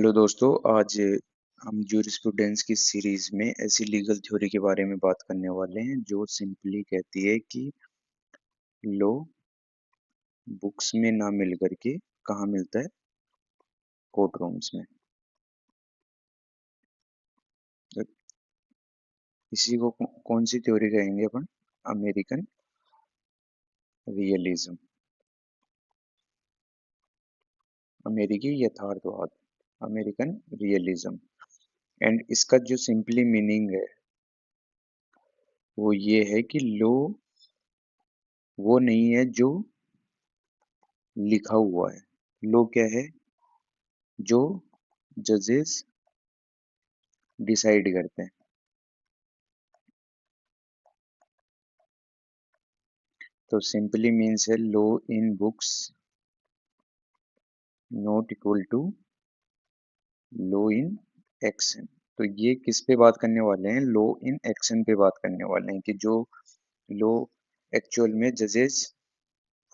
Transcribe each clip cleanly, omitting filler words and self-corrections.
Hello दोस्तों, आज हम जूरिस्प्रूडेंस की सीरीज में ऐसी लीगल थ्योरी के बारे में बात करने वाले हैं जो सिंपली कहती है कि लॉ बुक्स में ना मिल करके कहाँ मिलता है? कोर्ट रूम्स में। तो इसी को कौन सी थ्योरी कहेंगे अपन? अमेरिकन रियलिज्म, अमेरिकी यथार्थवाद, अमेरिकन रियलिज्म। एंड इसका जो सिंपली मीनिंग है वो ये है कि लॉ वो नहीं है जो लिखा हुआ है। लॉ क्या है? जो जजेस डिसाइड करते हैं। तो सिंपली मीन्स है law in books not equal to law in action. तो ये किस पे बात करने वाले हैं? लॉ इन एक्शन पे बात करने वाले हैं कि जो लॉ एक्चुअल में जजेस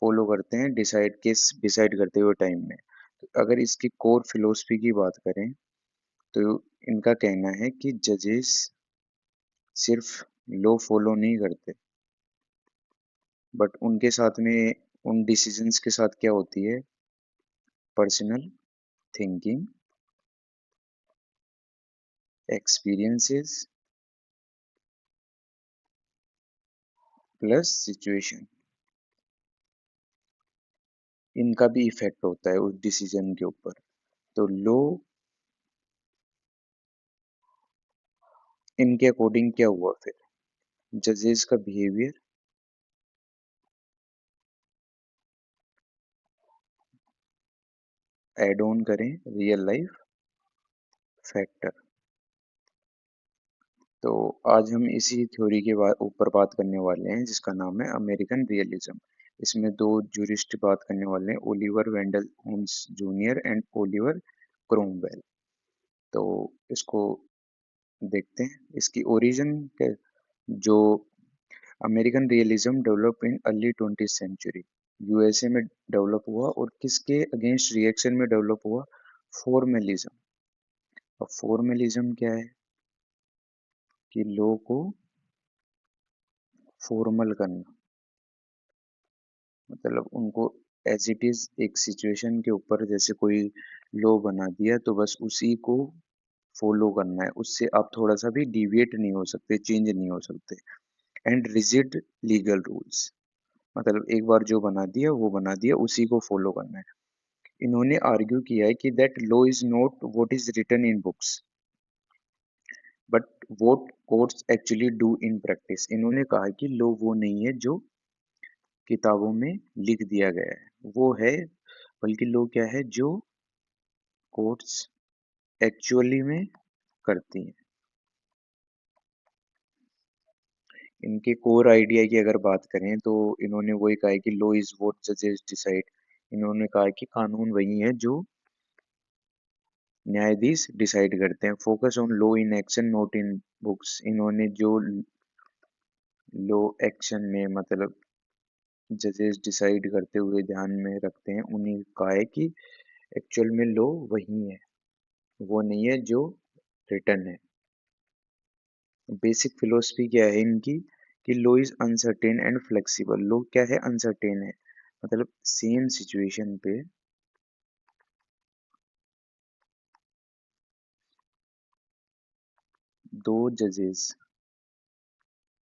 फॉलो करते हैं डिसाइड केस डिसाइड करते हुए टाइम में। तो अगर इसकी कोर फिलोसफी की बात करें तो इनका कहना है कि जजेस सिर्फ लॉ फॉलो नहीं करते, बट उनके साथ में उन डिसीजंस के साथ क्या होती है? Personal thinking, experiences plus situation, इनका भी इफेक्ट होता है उस डिसीजन के ऊपर। तो लॉ इनके अकॉर्डिंग क्या हुआ फिर? जजेस का बिहेवियर ऐड ऑन करें रियल लाइफ फैक्टर। तो आज हम इसी थ्योरी के ऊपर बात करने वाले हैं जिसका नाम है अमेरिकन रियलिज्म। इसमें दो जूरिस्ट बात करने वाले हैं, Oliver Wendell Holmes junior and Oliver Cromwell. तो इसको देखते हैं इसकी ओरिजिन के। जो American realism develop in early 20th century, USA में डेवलप हुआ और किसके अगेंस्ट रिएक्शन में डेवलप हुआ? फॉर्मलिज्म। और फॉर्मलिज्म क्या है? कि लॉ को फॉर्मल करना, मतलब उनको एज इट इज एक सिचुएशन के ऊपर जैसे कोई लॉ बना दिया तो बस उसी को फॉलो करना है, उससे आप थोड़ा सा भी डिविएट नहीं हो सकते, चेंज नहीं हो सकते। एंड रिजिड लीगल रूल्स, मतलब एक बार जो बना दिया वो बना दिया, उसी को फॉलो करना है। इन्होंने आर्ग्यू किया है कि that law is not what is written in books but what courts actually do in practice. इन्होंने कहा कि लॉ वो नहीं है जो किताबों में लिख दिया गया है, वो है बल्कि लॉ क्या है? जो कोर्ट्स एक्चुअली में करती हैं। इनके कोर आइडिया की अगर बात करें तो इन्होंने वही कहा है कि लॉ इज व्हाट जजेस डिसाइड। इन्होंने कहा कि कानून वही है जो न्यायाधीश डिसाइड करते हैं। Focus on law in action not in books. इन्होंने जो लॉ एक्शन में मतलब जजेस डिसाइड करते हुए ध्यान में रखते हैं, उन्हीं कहा है कि एक्चुअल में लॉ वही है, वो नहीं है जो रिटन है। बेसिक फिलोसफी क्या है इनकी? कि law is uncertain and flexible. Law क्या है? अनसर्टेन है, मतलब सेम सिचुएशन पे दो जजेस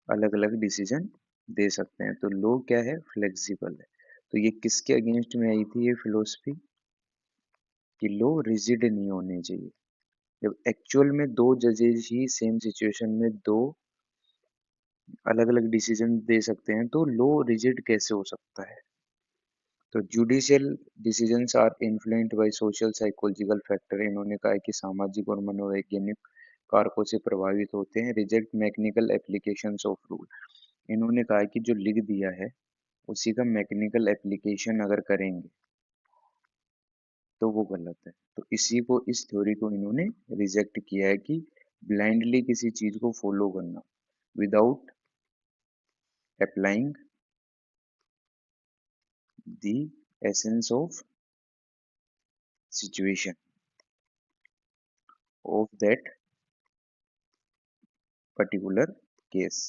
अलग अलग डिसीजन दे सकते हैं। तो लॉ क्या है? फ्लेक्सिबल है। तो ये किसके अगेंस्ट में आई थी ये फिलोसफी? कि लॉ रिजिड नहीं होने चाहिए। जब एक्चुअल में दो जजेस ही सेम सिचुएशन में दो अलग अलग डिसीजन दे सकते हैं तो लॉ रिजिड कैसे हो सकता है? तो judicial decisions are influenced by social psychological factor. इन्होंने कहा है कि सामाजिक और मनोवैज्ञानिक कारकों से प्रभावित होते हैं। Reject mechanical applications of rule. इन्होंने कहा है कि जो लिख दिया है उसी का मैकेनिकल एप्लीकेशन अगर करेंगे तो वो गलत है। तो इसी को, इस थ्योरी को इन्होंने रिजेक्ट किया है कि ब्लाइंडली किसी चीज को फॉलो करना without applying the essence of situation. of that particular case.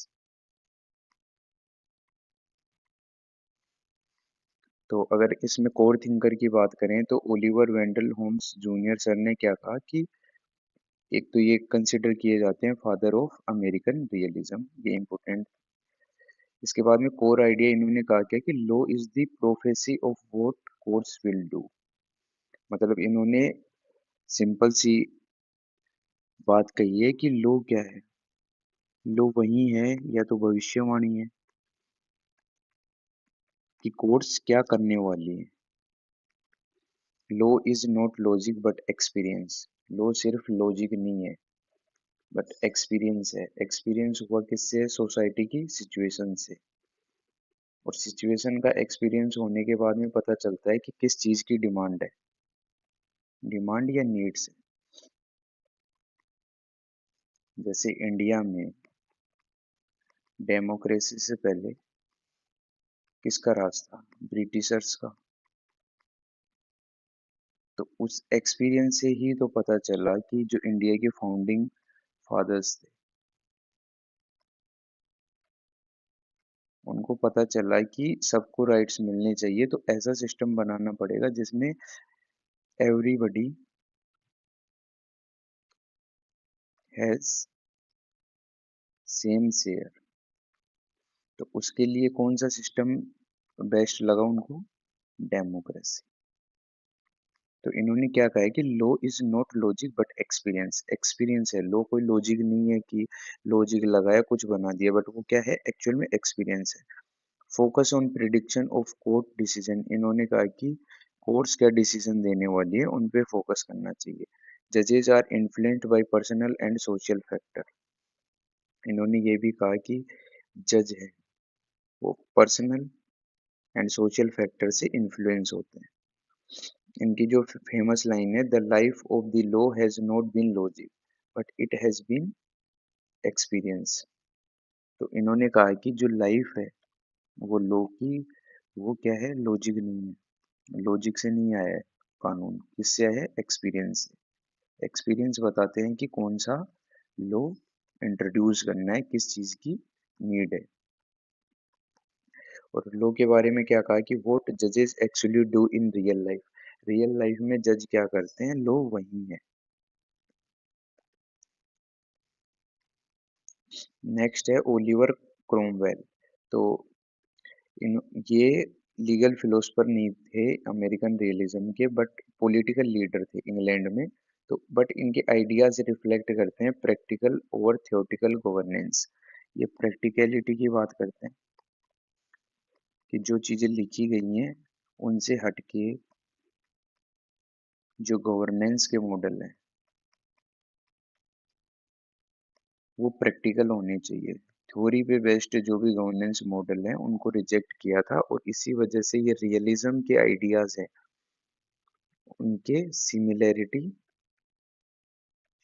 तो अगर इसमें कोर थिंकर की बात करें तो Oliver Wendell Holmes junior sir ने क्या कहा कि एक तो ये कंसिडर किए जाते हैं फादर ऑफ अमेरिकन रियलिज्म, ये इम्पोर्टेंट। इसके बाद में कोर आइडिया इन्होंने कहा क्या कि law is the prophecy of what courts will do. मतलब इन्होंने सिंपल सी बात कही है कि लॉ क्या है, लॉ वही है या तो भविष्यवाणी है कि कोर्ट्स क्या करने वाली है। Law is not logic but experience, law सिर्फ लॉजिक नहीं है बट एक्सपीरियंस है। एक्सपीरियंस हुआ किससे? सोसाइटी की सिचुएशन से, और सिचुएशन का एक्सपीरियंस होने के बाद में पता चलता है कि किस चीज की डिमांड है, डिमांड या नीड्स है। जैसे इंडिया में डेमोक्रेसी से पहले किसका राज था? ब्रिटिशर्स का। तो उस एक्सपीरियंस से ही तो पता चला कि जो इंडिया के फाउंडिंग फादर्स थे उनको पता चला कि सबको राइट्स मिलने चाहिए, तो ऐसा सिस्टम बनाना पड़ेगा जिसमें एवरीबडी हैज सेम शेयर। तो उसके लिए कौन सा सिस्टम बेस्ट लगा उनको? डेमोक्रेसी। तो इन्होंने क्या कहा है कि law is not logic but experience, experience है। लॉ कोई लॉजिक नहीं है कि लॉजिक लगाया कुछ बना दिया, बट वो क्या है? एक्चुअल में एक्सपीरियंस है। Focus on prediction of court decision, इन्होंने कहा कि कोर्ट्स क्या डिसीजन देने वाली है उन पे फोकस करना चाहिए। जजेस are influenced by personal and social factor, इन्होंने ये भी कहा कि जज है वो पर्सनल एंड सोशल फैक्टर से इन्फ्लुएंस होते हैं। इनकी जो फेमस लाइन है, the life of the law has not been logic but it has been experience. तो इन्होंने कहा कि जो लाइफ है वो लॉ की, वो क्या है? लॉजिक नहीं है, लॉजिक से नहीं आया है कानून, किससे आया है? एक्सपीरियंस से। एक्सपीरियंस बताते हैं कि कौन सा लॉ इंट्रोड्यूस करना है, किस चीज की नीड है। और लॉ के बारे में क्या कहा कि व्हाट जजेस actually do in real life, real life में जज क्या करते हैं, लॉ वही है। नेक्स्ट है ओलिवर क्रोमवेल। तो इन ये लीगल फिलोसफर नहीं थे अमेरिकन रियलिज्म के, बट पॉलिटिकल लीडर थे इंग्लैंड में। तो बट इनके आइडियाज रिफ्लेक्ट करते हैं प्रैक्टिकल ओवर थियोटिकल गवर्नेंस। ये प्रैक्टिकलिटी की बात करते हैं कि जो चीजें लिखी गई हैं उनसे हटके जो गवर्नेंस के मॉडल हैं वो प्रैक्टिकल होने चाहिए। थ्योरी पे बेस्ड जो भी गवर्नेंस मॉडल है उनको रिजेक्ट किया था, और इसी वजह से ये रियलिज्म के आइडियाज हैं उनके सिमिलैरिटी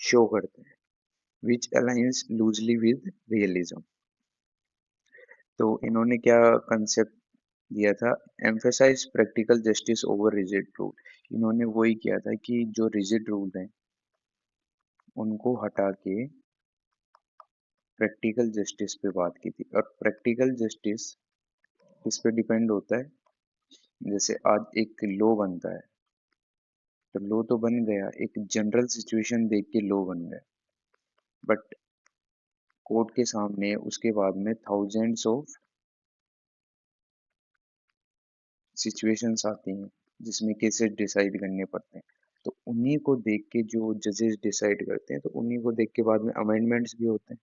शो करते हैं, which aligns loosely with realism. तो इन्होंने क्या कंसेप्ट दिया था? Emphasize practical justice over rigid rule. इन्होंने वही किया था कि जो रिजिड रूल हैं उनको हटा के प्रैक्टिकल जस्टिस पे बात की थी। और प्रैक्टिकल जस्टिस किस पे डिपेंड होता है? जैसे आज एक लॉ बनता है, तो लॉ तो बन गया, एक जनरल सिचुएशन देख के लॉ बन गया, बट कोर्ट के सामने उसके बाद में थाउजेंड्स ऑफ सिचुएशंस आती हैं जिसमें केसेस डिसाइड करने पड़ते हैं। तो उन्हीं को देख के जो जजेस डिसाइड करते हैं, तो उन्हीं को देख के बाद में अमेंडमेंट्स भी होते हैं।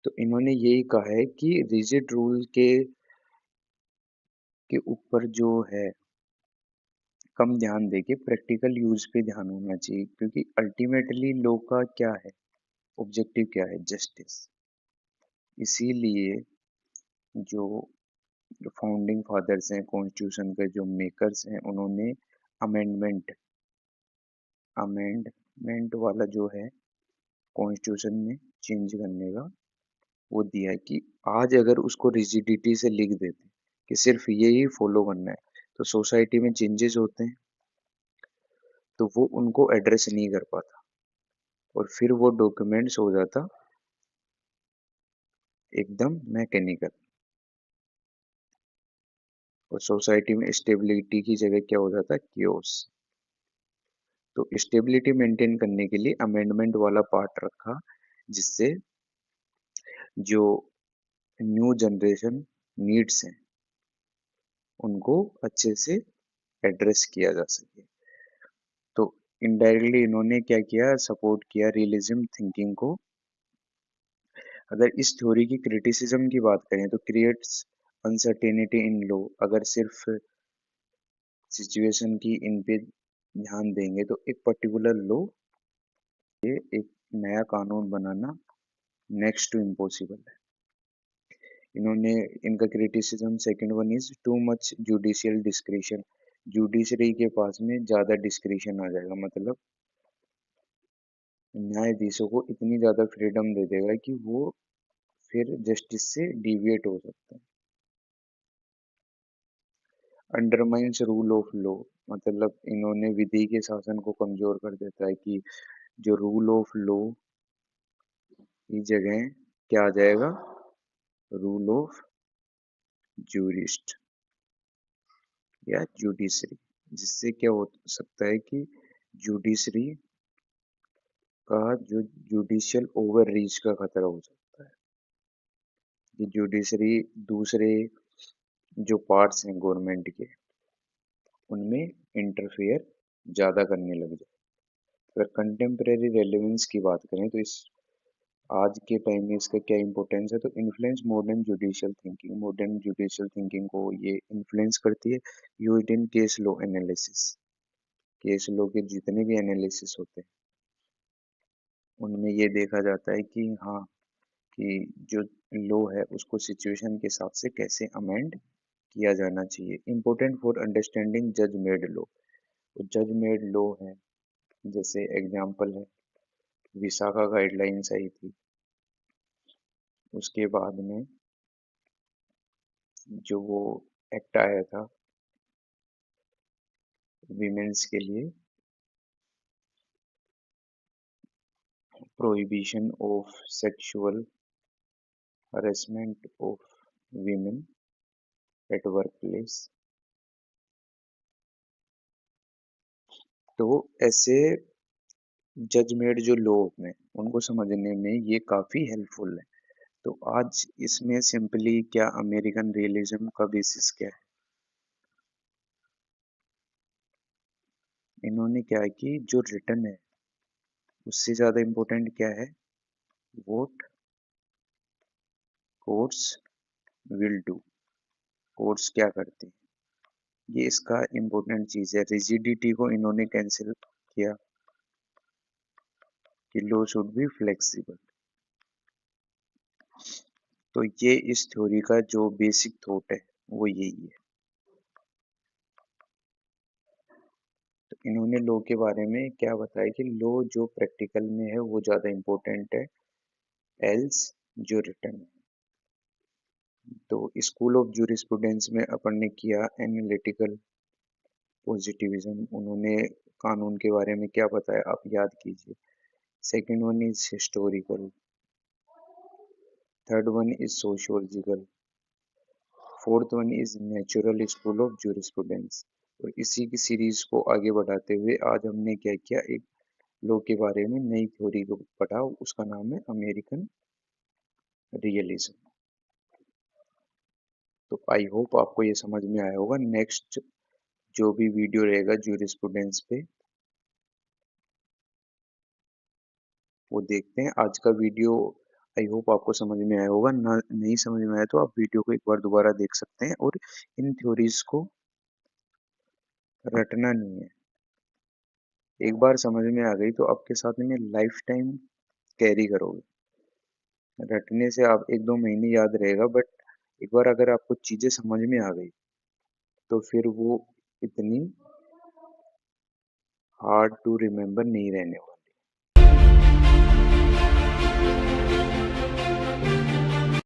तो इन्होंने यही कहा है कि रिजिड रूल के ऊपर जो है कम ध्यान देके प्रैक्टिकल यूज पे ध्यान होना चाहिए, क्योंकि अल्टीमेटली लॉ का क्या है? ऑब्जेक्टिव क्या है? जस्टिस। इसीलिए जो फाउंडिंग फादर्स हैं, कॉन्स्टिट्यूशन के जो मेकर्स हैं, उन्होंने अमेंडमेंट अमेंडमेंट वाला जो है कॉन्स्टिट्यूशन में चेंज करने का वो दिया है कि आज अगर उसको रिजिडिटी से लिख देते कि सिर्फ यही फॉलो करना है, तो सोसाइटी में चेंजेस होते हैं, तो वो उनको एड्रेस नहीं कर पाता। और फिर वो डॉक्यूमेंट्स हो जाता एकदम मैकेनिकल, और सोसाइटी में स्टेबिलिटी की जगह क्या हो जाता है, कियोस। तो स्टेबिलिटी मेंटेन करने के लिए अमेंडमेंट वाला पार्ट रखा, जिससे जो न्यू जनरेशन नीड्स हैं उनको अच्छे से एड्रेस किया जा सके। तो इनडायरेक्टली इन्होंने क्या किया, सपोर्ट किया रियलिज्म थिंकिंग को। अगर इस थ्योरी की क्रिटिसिज्म की बात करें तो क्रिएट्स अनसर्टेनिटी इन लॉ। अगर सिर्फ सिचुएशन की इन पे ध्यान देंगे तो एक पर्टिकुलर लॉ, ये एक नया कानून बनाना नेक्स्ट टू इम्पॉसिबल है। इन्होंने इनका criticism second one is too much judicial discretion. Judiciary के पास में ज्यादा डिस्क्रिशन आ जाएगा, मतलब न्यायाधीशों को इतनी ज्यादा फ्रीडम दे देगा कि वो फिर जस्टिस से डिविएट हो सकते हैं। अंडरमाइंस रूल ऑफ लॉ, मतलब इन्होंने विधि के शासन को कमजोर कर देता है कि जो रूल ऑफ लॉ की जगह क्या आ जाएगा, रूल ऑफ जूरिस्ट या जुडिशरी। जिससे क्या हो सकता है कि जुडिशरी का जो जुडिशियल ओवर रीच का खतरा हो सकता है, कि जुडिशरी दूसरे जो पार्ट्स हैं गवर्नमेंट के उनमें इंटरफेयर ज़्यादा करने लग जाए। अगर कंटेम्प्रेरी रेलेवेंस की बात करें तो इस आज के टाइम में इसका क्या इम्पोर्टेंस है, तो influence modern judicial thinking. Modern judicial thinking को ये इन्फ्लुएंस करती है। Used in case law analysis. Case law के जितने भी एनालिसिस होते हैं उनमें ये देखा जाता है कि हाँ, कि जो लॉ है उसको सिचुएशन के हिसाब से कैसे अमेंड किया जाना चाहिए। इम्पोर्टेंट फॉर अंडरस्टैंडिंग जज मेड लॉ। जज मेड लॉ है, जैसे एग्जाम्पल है विसाखा गाइडलाइंस आई थी, उसके बाद में जो वो एक्ट आया था विमेंस के लिए, prohibition of sexual harassment of women at work place. तो ऐसे जजमेंट जो लॉ होते हैं उनको समझने में ये काफी हेल्पफुल है। तो आज इसमें सिंपली क्या अमेरिकन रियलिज्म का बेसिस क्या है, इन्होंने क्या है कि जो रिटर्न है उससे ज्यादा इम्पोर्टेंट क्या है, vote courts will do. Courts क्या करते हैं, ये इसका इम्पोर्टेंट चीज है। रिजिडिटी को इन्होंने कैंसिल किया कि लॉ शुड बी फ्लेक्सिबल। तो ये इस थ्योरी का जो बेसिक थॉट है वो यही है। तो इन्होंने लॉ के बारे में क्या बताया कि लॉ जो प्रैक्टिकल में है वो ज्यादा इम्पोर्टेंट है एल्स जो रिटर्न है। तो स्कूल ऑफ जूरिस्प्रूडेंस में अपन ने किया एनालिटिकल पॉजिटिविज्म। उन्होंने कानून के बारे में क्या बताया आप याद कीजिए। Second one is historical, third one is sociological, fourth one is natural school of jurisprudence. और इसी की सीरीज को आगे बढ़ाते हुए आज हमने क्या किया, एक लॉ के बारे में नई थ्योरी को पढ़ा, उसका नाम है अमेरिकन रियलिज्म। तो आई होप आपको ये समझ में आया होगा। नेक्स्ट जो भी वीडियो रहेगा जूरिस्प्रूडेंस पे वो देखते हैं। आज का वीडियो आई होप आपको समझ में आया होगा, ना नहीं समझ में आया तो आप वीडियो को एक बार दोबारा देख सकते हैं। और इन थ्योरीज को रटना नहीं है, एक बार समझ में आ गई तो आपके साथ में लाइफ टाइम कैरी करोगे। रटने से आप एक दो महीने याद रहेगा, बट एक बार अगर आपको चीजें समझ में आ गई तो फिर वो इतनी हार्ड टू रिमेम्बर नहीं रहने वाली।